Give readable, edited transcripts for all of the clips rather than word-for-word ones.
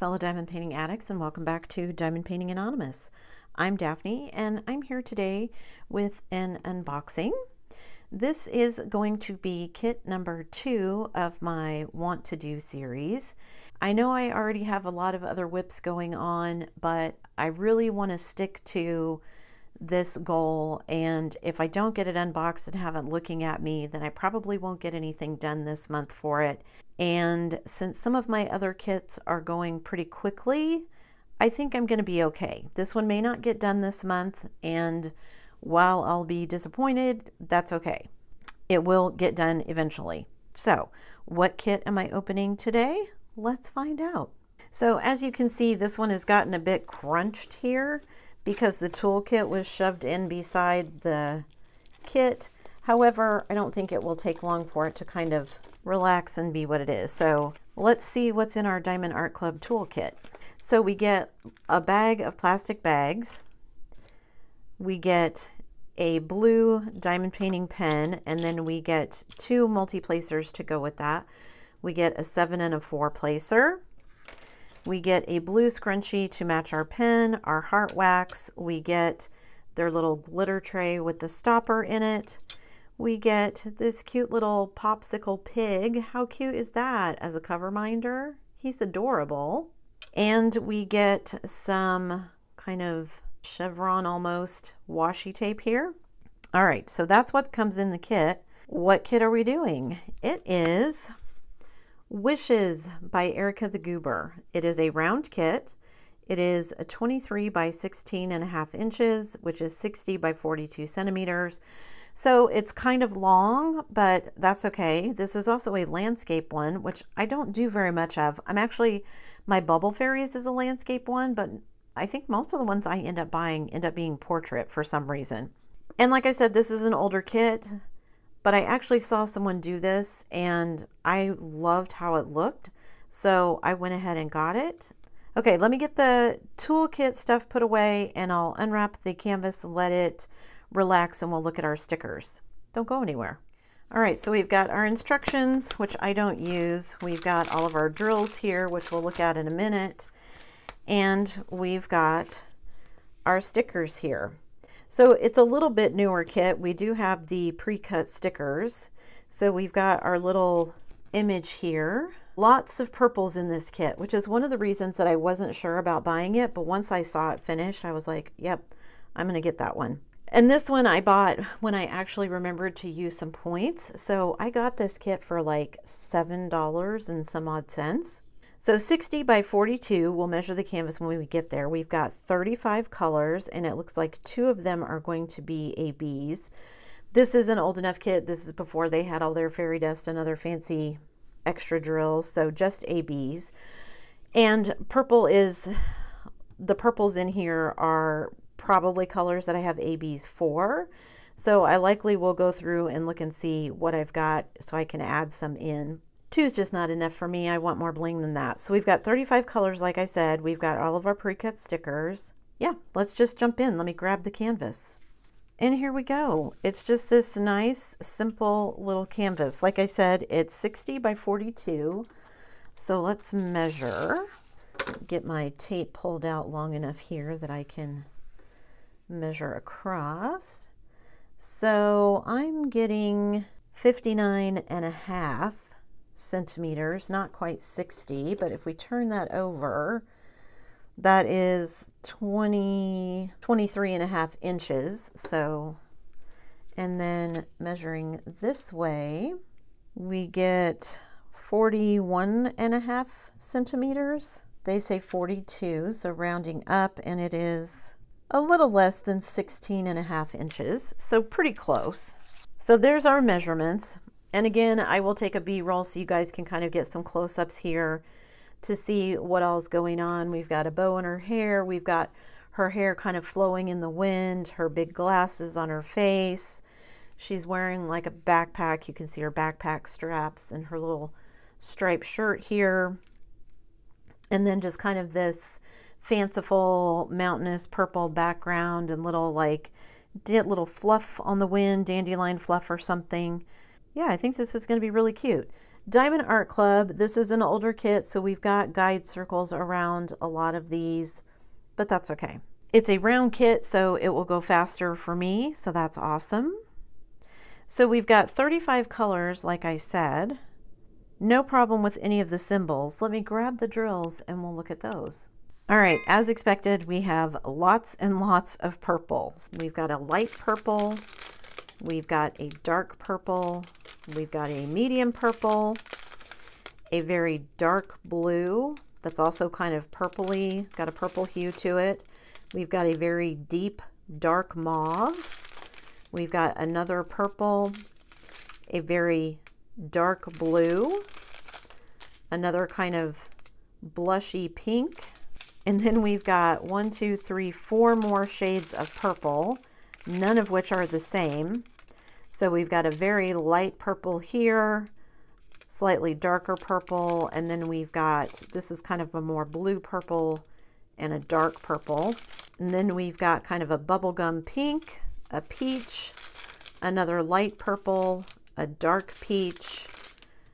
fellow diamond painting addicts, and welcome back to Diamond Painting Anonymous. I'm Daphne, and I'm here today with an unboxing. This is going to be kit number 2 of my Want to Do series. I know I already have a lot of other whips going on, but I really want to stick to this goal, and if I don't get it unboxed and have it looking at me, then I probably won't get anything done this month for it. And since some of my other kits are going pretty quickly, I think I'm going to be okay. This one may not get done this month, and while I'll be disappointed, that's okay. It will get done eventually. So, what kit am I opening today? Let's find out. So, as you can see, this one has gotten a bit crunched here because the toolkit was shoved in beside the kit. However, I don't think it will take long for it to kind of relax and be what it is. So let's see what's in our Diamond Art Club toolkit. So we get a bag of plastic bags. We get a blue diamond painting pen, and then we get 2 multi-placers to go with that. We get a 7 and a 4 placer. We get a blue scrunchie to match our pen, our heart wax. We get their little glitter tray with the stopper in it. We get this cute little popsicle pig. How cute is that as a cover minder? He's adorable. And we get some kind of chevron almost washi tape here. All right, so that's what comes in the kit. What kit are we doing? It is Wishes by Erica the Goober. It is a round kit. It is a 23 by 16.5 inches, which is 60 by 42 centimeters. So it's kind of long, but that's okay. This is also a landscape one, which I don't do very much of. My Bubble Fairies is a landscape one, but I think most of the ones I end up buying end up being portrait for some reason. And like I said, this is an older kit, but I actually saw someone do this and I loved how it looked. So I went ahead and got it. Okay, let me get the toolkit stuff put away and I'll unwrap the canvas, let it relax, and we'll look at our stickers. Don't go anywhere. All right, so we've got our instructions, which I don't use. We've got all of our drills here, which we'll look at in a minute. And we've got our stickers here. So it's a little bit newer kit. We do have the pre-cut stickers. So we've got our little image here. Lots of purples in this kit, which is one of the reasons that I wasn't sure about buying it. But once I saw it finished, I was like, yep, I'm going to get that one. And this one I bought when I actually remembered to use some points. So I got this kit for like $7 and some odd cents. So 60 by 42, we'll measure the canvas when we get there. We've got 35 colors, and it looks like 2 of them are going to be ABs. This is an old enough kit. This is before they had all their fairy dust and other fancy extra drills, so just ABs. And the purples in here are probably colors that I have ABs for. So I likely will go through and look and see what I've got so I can add some in. 2 is just not enough for me. I want more bling than that. So we've got 35 colors, like I said. We've got all of our pre-cut stickers. Yeah, let's just jump in. Let me grab the canvas. And here we go. It's just this nice, simple little canvas. Like I said, it's 60 by 42. So let's measure. Get my tape pulled out long enough here that I can measure across. So I'm getting 59.5 centimeters, not quite 60, but if we turn that over, that is 23.5 inches. So, and then measuring this way, we get 41.5 centimeters. They say 42, so rounding up, and it is a little less than 16.5 inches, so pretty close. So there's our measurements. And again, I will take a B-roll so you guys can kind of get some close-ups here to see what all's going on. We've got a bow in her hair. We've got her hair kind of flowing in the wind, her big glasses on her face. She's wearing like a backpack. You can see her backpack straps and her little striped shirt here. And then just kind of this fanciful mountainous purple background and little fluff on the wind, dandelion fluff or something. Yeah, I think this is going to be really cute. Diamond Art Club, this is an older kit, so we've got guide circles around a lot of these, but that's okay. It's a round kit, so it will go faster for me, so that's awesome. So we've got 35 colors, like I said. No problem with any of the symbols. Let me grab the drills and we'll look at those. All right, as expected, we have lots and lots of purple. We've got a light purple, we've got a dark purple, we've got a medium purple, a very dark blue that's also kind of purpley, got a purple hue to it. We've got a very deep dark mauve. We've got another purple, a very dark blue, another kind of blushy pink, and then we've got 1, 2, 3, 4 more shades of purple, none of which are the same. So we've got a very light purple here, slightly darker purple, and then we've got, this is kind of a more blue purple and a dark purple. And then we've got kind of a bubblegum pink, a peach, another light purple, a dark peach,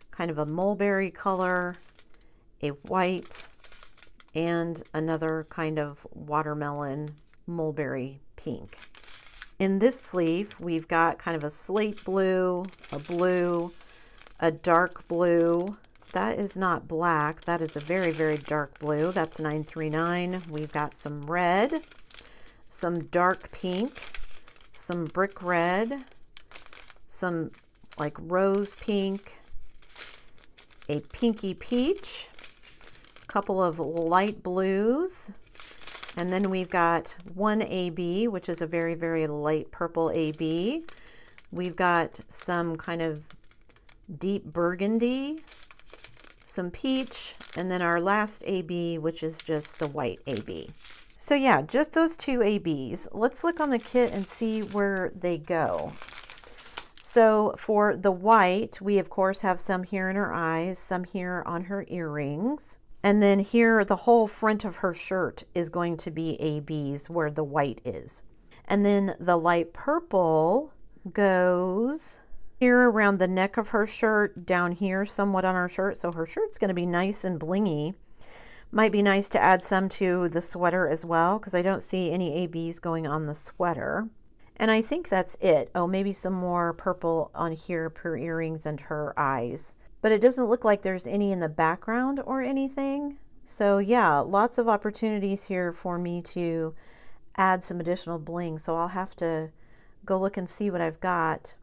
kind of a mulberry color, a white, and another kind of watermelon mulberry pink. In this sleeve, we've got kind of a slate blue, a dark blue. That is not black. That is a very, very dark blue. That's 939. We've got some red, some dark pink, some brick red, some like rose pink, a pinky peach, a couple of light blues, and then we've got one AB, which is a very, very light purple AB. We've got some kind of deep burgundy, some peach, and then our last AB, which is just the white AB. So yeah, just those 2 ABs. Let's look on the kit and see where they go. So for the white, we of course have some here in her eyes, some here on her earrings. And then here, the whole front of her shirt is going to be ABs where the white is. And then the light purple goes here around the neck of her shirt, down here somewhat on her shirt. So her shirt's going to be nice and blingy. Might be nice to add some to the sweater as well, because I don't see any ABs going on the sweater. And I think that's it. Oh, maybe some more purple on here, her earrings and her eyes. But it doesn't look like there's any in the background or anything. So yeah, lots of opportunities here for me to add some additional bling. So I'll have to go look and see what I've got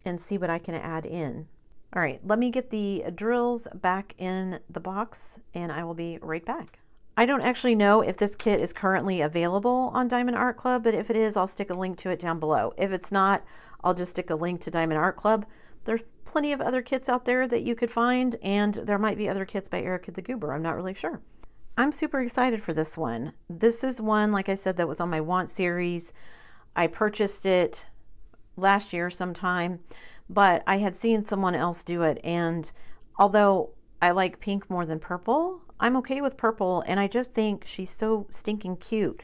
and see what I can add in. All right, let me get the drills back in the box and I will be right back. I don't actually know if this kit is currently available on Diamond Art Club, but if it is, I'll stick a link to it down below. If it's not, I'll just stick a link to Diamond Art Club. There's plenty of other kits out there that you could find, and there might be other kits by Erica the Goober. I'm not really sure. I'm super excited for this one. This is one, like I said, that was on my Want series. I purchased it last year sometime, but I had seen someone else do it, and although I like pink more than purple, I'm okay with purple, and I just think she's so stinking cute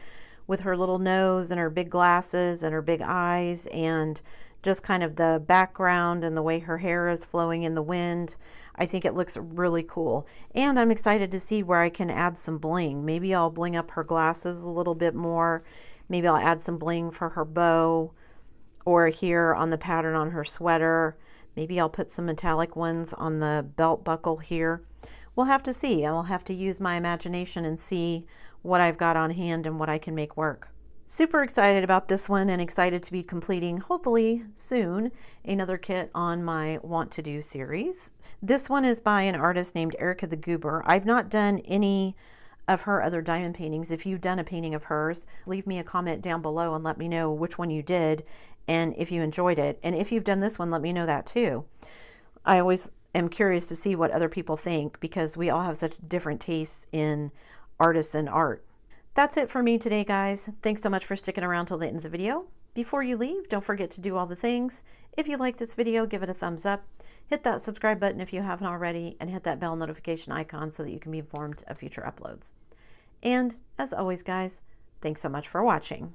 with her little nose and her big glasses and her big eyes, and just kind of the background and the way her hair is flowing in the wind. I think it looks really cool. And I'm excited to see where I can add some bling. Maybe I'll bling up her glasses a little bit more. Maybe I'll add some bling for her bow, or here on the pattern on her sweater. Maybe I'll put some metallic ones on the belt buckle here. We'll have to see. I will have to use my imagination and see what I've got on hand and what I can make work. Super excited about this one and excited to be completing, hopefully soon, another kit on my Want to Do series. This one is by an artist named Erica the Goober. I've not done any of her other diamond paintings. If you've done a painting of hers, leave me a comment down below and let me know which one you did and if you enjoyed it. And if you've done this one, let me know that too. I always am curious to see what other people think, because we all have such different tastes in artists and art. That's it for me today, guys. Thanks so much for sticking around till the end of the video. Before you leave, don't forget to do all the things. If you like this video, give it a thumbs up. Hit that subscribe button if you haven't already, and hit that bell notification icon so that you can be informed of future uploads. And as always, guys, thanks so much for watching.